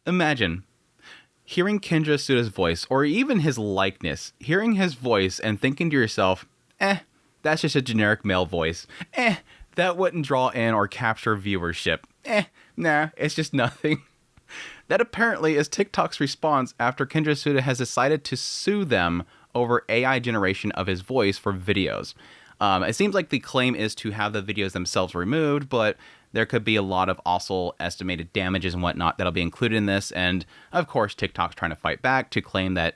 Imagine hearing Kenjiro Tsuda's voice, or even his likeness, hearing his voice and thinking to yourself, that's just a generic male voice. That wouldn't draw in or capture viewership. Nah, it's just nothing. That apparently is TikTok's response after Kenjiro Tsuda has decided to sue them over AI generation of his voice for videos. It seems like the claim is to have the videos themselves removed, but there could be a lot of also estimated damages and whatnot that'll be included in this. And of course, TikTok's trying to fight back to claim that,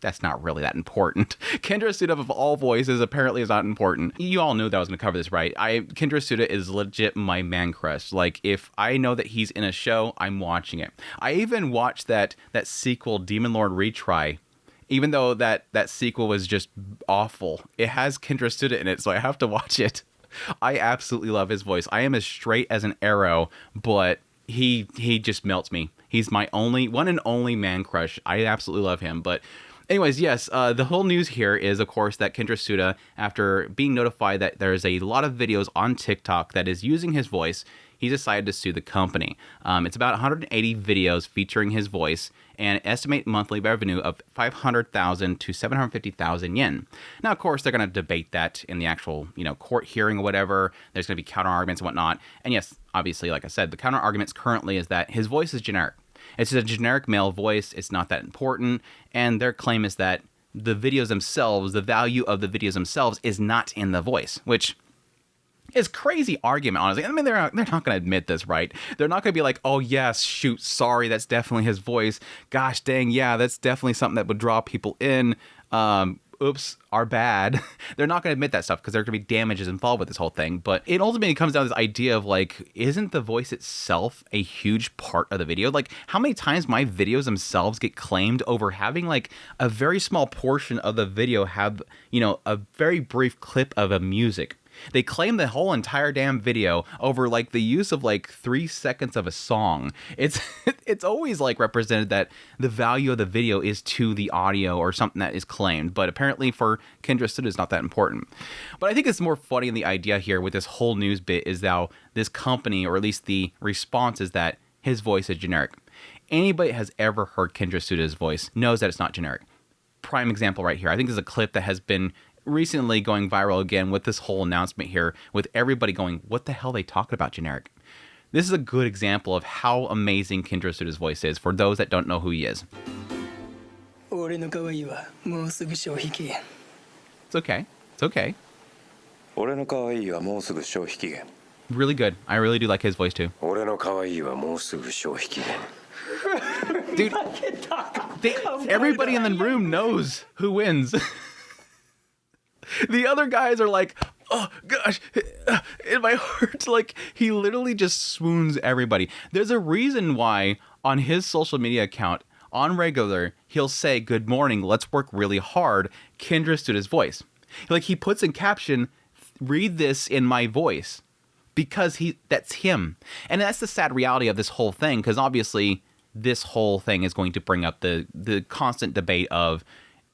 that's not really that important. Kenjiro Tsuda of all voices apparently is not important. You all knew that I was going to cover this, right? Kenjiro Tsuda is legit my man crush. Like, if I know that he's in a show, I'm watching it. I even watched that sequel, Demon Lord Retry. Even though that sequel was just awful, it has Kenjiro Tsuda in it, so I have to watch it. I absolutely love his voice. I am as straight as an arrow, but he just melts me. He's my one and only man crush. I absolutely love him. But anyways, yes, the whole news here is, of course, that Kenjiro Tsuda, after being notified that there's a lot of videos on TikTok that is using his voice, he decided to sue the company. It's about 180 videos featuring his voice and estimate monthly revenue of 500,000 to 750,000 yen. Now, of course, they're going to debate that in the actual, court hearing or whatever. There's going to be counter arguments and whatnot. And yes, obviously, like I said, the counter arguments currently is that his voice is generic. It's a generic male voice. It's not that important. And their claim is that the videos themselves, the value of the videos themselves is not in the voice, which is crazy argument, honestly. I mean, they're not going to admit this, right? They're not going to be like, oh, yes, shoot, sorry, that's definitely his voice. Gosh dang, yeah, that's definitely something that would draw people in. Oops, our bad. They're not going to admit that stuff because there are going to be damages involved with this whole thing. But it ultimately comes down to this idea of, like, isn't the voice itself a huge part of the video? Like, how many times my videos themselves get claimed over having, like, a very small portion of the video have, a very brief clip of a music. They claim the whole entire damn video over, like, the use of, like, 3 seconds of a song. It's always, like, represented that the value of the video is to the audio or something that is claimed. But apparently for Kenjiro Tsuda, it's not that important. But I think it's more funny in the idea here with this whole news bit is how this company, or at least the response, is that his voice is generic. Anybody that has ever heard Kenjiro Tsuda's voice knows that it's not generic. Prime example right here. I think there's a clip that has been recently going viral again with this whole announcement here, with everybody going, what the hell are they talking about generic? This is a good example of how amazing Kenjiro Tsuda's voice is for those that don't know who he is. It's okay. It's okay. Really good. I really do like his voice too. Dude, everybody in the room knows who wins. The other guys are like, oh gosh, in my heart, like, he literally just swoons everybody. There's a reason why on his social media account, on regular, he'll say, good morning, let's work really hard, Kenjiro Tsuda's voice. Like, he puts in caption, read this in my voice, because that's him. And that's the sad reality of this whole thing, because obviously this whole thing is going to bring up the constant debate of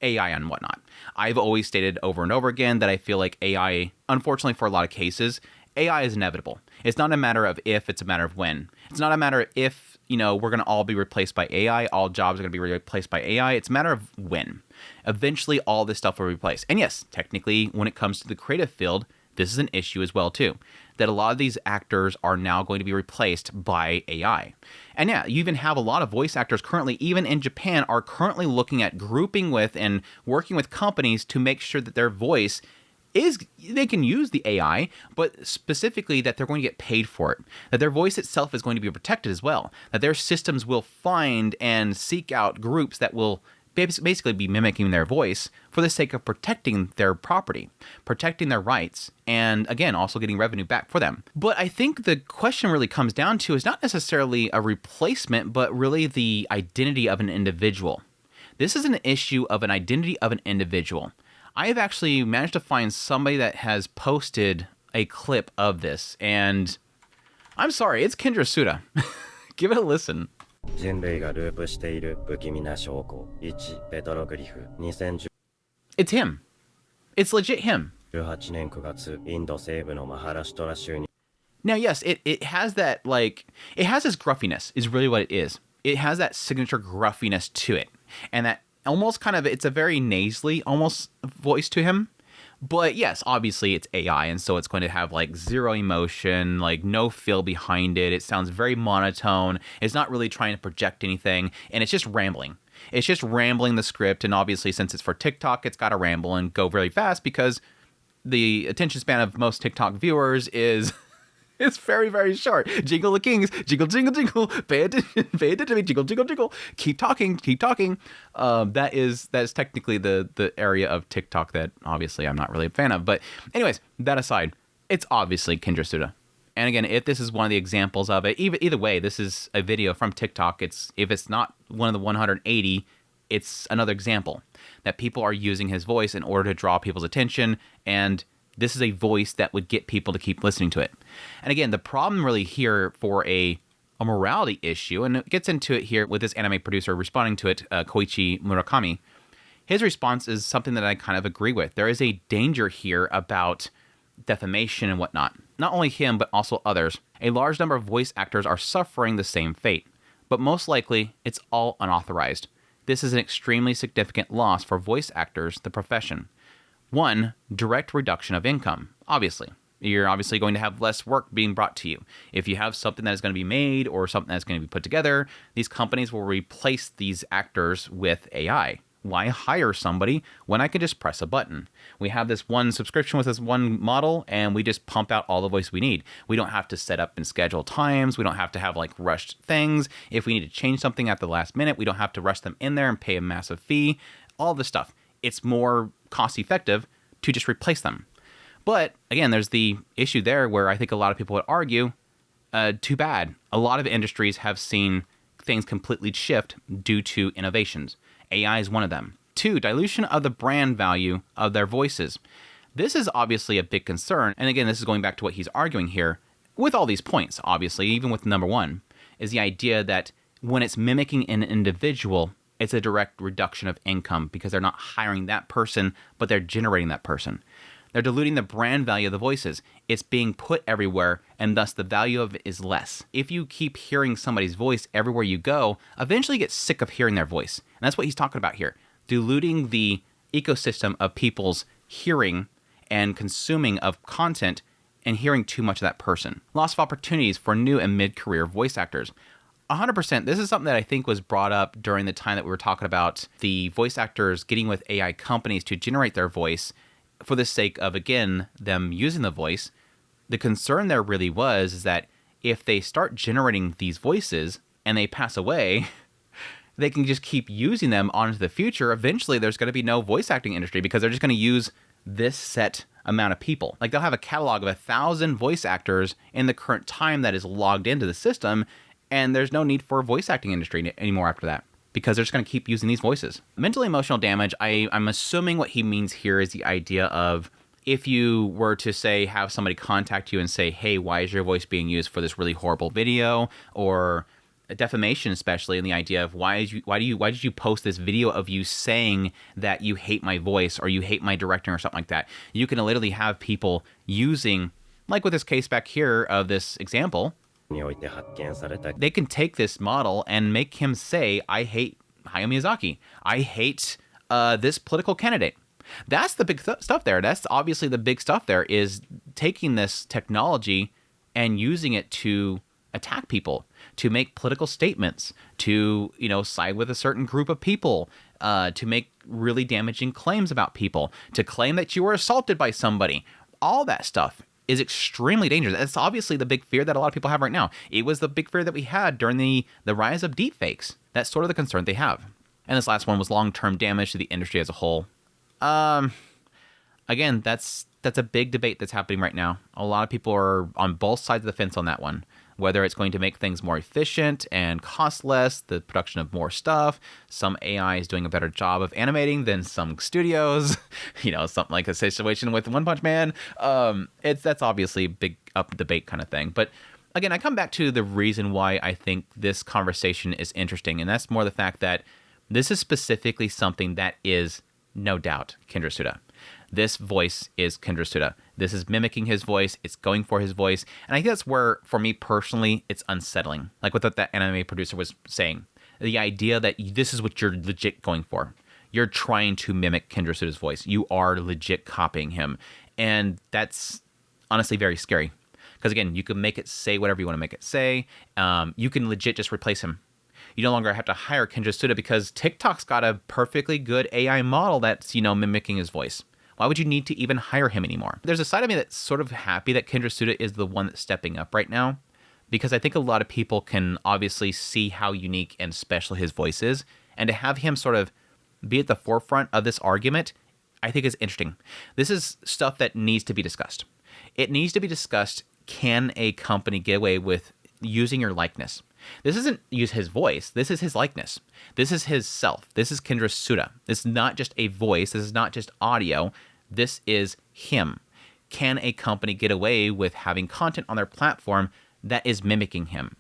AI and whatnot. I've always stated over and over again that I feel like AI, unfortunately for a lot of cases, AI is inevitable. It's not a matter of if, it's a matter of when. It's not a matter of if, we're going to all be replaced by AI, all jobs are going to be replaced by AI. It's a matter of when. Eventually, all this stuff will be replaced. And yes, technically, when it comes to the creative field, this is an issue as well, too. That a lot of these actors are now going to be replaced by AI. And yeah, you even have a lot of voice actors currently, even in Japan, are currently looking at grouping with and working with companies to make sure that their voice they can use the AI, but specifically that they're going to get paid for it. That their voice itself is going to be protected as well. That their systems will find and seek out groups that will basically be mimicking their voice for the sake of protecting their property, protecting their rights, and again, also getting revenue back for them. But I think the question really comes down to is not necessarily a replacement, but really the identity of an individual. This is an issue of an identity of an individual. I have actually managed to find somebody that has posted a clip of this, and I'm sorry, it's Kenjiro Tsuda. Give it a listen. 人類がループしている不気味な証拠1ペトログリフ It's him. It's legit him. 2018年9月インド西部のマハラシュトラ州に Now, yes, it has that, like, it has this gruffiness, is really what it is. it has that signature gruffiness to it. And that almost kind of, it's a very nasally almost voice to him. But yes, obviously it's AI, and so it's going to have like zero emotion, like no feel behind it. It sounds very monotone. It's not really trying to project anything, and it's just rambling. It's just rambling the script, and obviously since it's for TikTok, it's got to ramble and go really fast because the attention span of most TikTok viewers is it's very, very short. Jingle the kings, jingle, jingle, jingle. Pay attention to me, jingle, jingle, jingle. Keep talking, keep talking. That is technically the area of TikTok that obviously I'm not really a fan of. But anyways, that aside, it's obviously Kenjiro Tsuda. And again, if this is one of the examples of it, either way, this is a video from TikTok. If it's not one of the 180, it's another example that people are using his voice in order to draw people's attention, and this is a voice that would get people to keep listening to it. And again, the problem really here for a morality issue, and it gets into it here with this anime producer responding to it, Koichi Murakami. His response is something that I kind of agree with. There is a danger here about defamation and whatnot. Not only him, but also others. A large number of voice actors are suffering the same fate, but most likely it's all unauthorized. This is an extremely significant loss for voice actors, the profession. One, direct reduction of income. Obviously, you're obviously going to have less work being brought to you. If you have something that is going to be made or something that's going to be put together, these companies will replace these actors with AI. Why hire somebody when I can just press a button? We have this one subscription with this one model, and we just pump out all the voice we need. We don't have to set up and schedule times. We don't have to have like rushed things. If we need to change something at the last minute, we don't have to rush them in there and pay a massive fee. All this stuff. It's more cost effective to just replace them. But again, there's the issue there where I think a lot of people would argue, too bad. A lot of industries have seen things completely shift due to innovations. AI is one of them. Two, dilution of the brand value of their voices. This is obviously a big concern. And again, this is going back to what he's arguing here with all these points, obviously, even with number one, is the idea that when it's mimicking an individual, it's a direct reduction of income because they're not hiring that person, but they're generating that person. They're diluting the brand value of the voices. It's being put everywhere, and thus the value of it is less. If you keep hearing somebody's voice everywhere you go, eventually you get sick of hearing their voice. And that's what he's talking about here. Diluting the ecosystem of people's hearing and consuming of content and hearing too much of that person. Loss of opportunities for new and mid-career voice actors. 100%. This is something that I think was brought up during the time that we were talking about the voice actors getting with AI companies to generate their voice for the sake of, again, them using the voice. The concern there really was is that if they start generating these voices and they pass away, they can just keep using them on into the future. Eventually, there's going to be no voice acting industry because they're just going to use this set amount of people. Like, they'll have a catalog of 1,000 voice actors in the current time that is logged into the system, and there's no need for a voice acting industry anymore after that because they're just going to keep using these voices. Mental emotional damage, I'm assuming what he means here is the idea of if you were to say have somebody contact you and say, hey, why is your voice being used for this really horrible video, or defamation, especially in the idea of why did you post this video of you saying that you hate my voice or you hate my directing or something like that. You can literally have people using, like with this case back here of this example, they can take this model and make him say, I hate Hayao Miyazaki. I hate this political candidate. That's the big stuff there. That's obviously the big stuff there, is taking this technology and using it to attack people, to make political statements, to, side with a certain group of people, to make really damaging claims about people, to claim that you were assaulted by somebody. All that stuff is extremely dangerous. It's obviously the big fear that a lot of people have right now. It was the big fear that we had during the rise of deepfakes. That's sort of the concern they have. And this last one was long-term damage to the industry as a whole. Again, that's a big debate that's happening right now. A lot of people are on both sides of the fence on that one. Whether it's going to make things more efficient and cost less, the production of more stuff. Some AI is doing a better job of animating than some studios. Something like a situation with One Punch Man. That's obviously a big up debate kind of thing. But again, I come back to the reason why I think this conversation is interesting, and that's more the fact that this is specifically something that is no doubt Kenjiro Tsuda. This voice is Kenjiro Tsuda. This is mimicking his voice. It's going for his voice. And I think that's where, for me personally, it's unsettling. Like what that anime producer was saying. the idea that this is what you're legit going for. You're trying to mimic Kenjiro Tsuda's voice. You are legit copying him. And that's honestly very scary. Because again, you can make it say whatever you want to make it say. You can legit just replace him. You no longer have to hire Kenjiro Tsuda because TikTok's got a perfectly good AI model that's, mimicking his voice. Why would you need to even hire him anymore? There's a side of me that's sort of happy that Kenjiro Tsuda is the one that's stepping up right now, because I think a lot of people can obviously see how unique and special his voice is, and to have him sort of be at the forefront of this argument, I think is interesting. This is stuff that needs to be discussed. It needs to be discussed. Can a company get away with using your likeness? This isn't use his voice. This is his likeness. This is his self. This is Kenjiro Tsuda. This is not just a voice. This is not just audio. This is him. Can a company get away with having content on their platform that is mimicking him?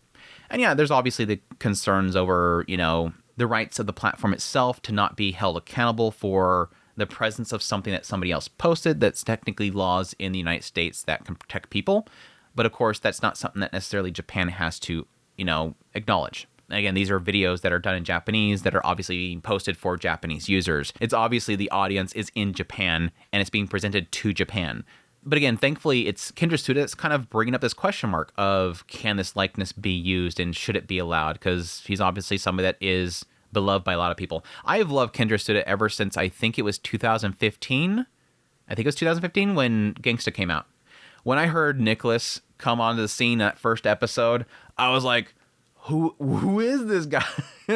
And yeah, there's obviously the concerns over, the rights of the platform itself to not be held accountable for the presence of something that somebody else posted. That's technically laws in the United States that can protect people. But of course, that's not something that necessarily Japan has to acknowledge. Again, these are videos that are done in Japanese that are obviously being posted for Japanese users. It's obviously the audience is in Japan and it's being presented to Japan. But again, thankfully, it's Kenjiro Tsuda that's kind of bringing up this question mark of, can this likeness be used and should it be allowed? Because he's obviously somebody that is beloved by a lot of people. I've loved Kenjiro Tsuda ever since I think it was 2015. I think it was 2015 when Gangsta came out. When I heard Nicholas come onto the scene that first episode, I was like, who is this guy?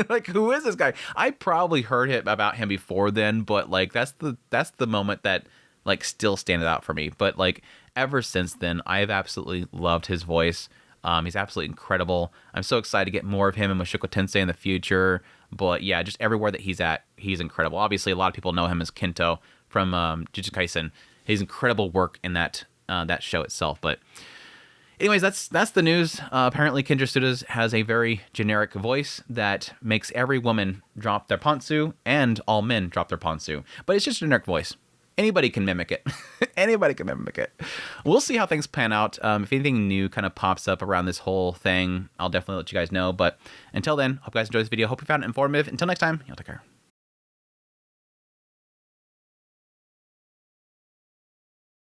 Like, who is this guy? I probably heard about him before then, but like that's the moment that like still stands out for me. But like ever since then, I've absolutely loved his voice. He's absolutely incredible. I'm so excited to get more of him in Mushoku Tensei in the future. But yeah, just everywhere that he's at, he's incredible. Obviously, a lot of people know him as Kento from Jujutsu Kaisen. His incredible work in that show itself. But anyways, that's the news. Apparently, Kenjiro Tsuda has a very generic voice that makes every woman drop their pantsu and all men drop their pantsu. But it's just a generic voice. Anybody can mimic it. Anybody can mimic it. We'll see how things pan out. If anything new kind of pops up around this whole thing, I'll definitely let you guys know. But until then, hope you guys enjoyed this video. Hope you found it informative. Until next time, y'all take care.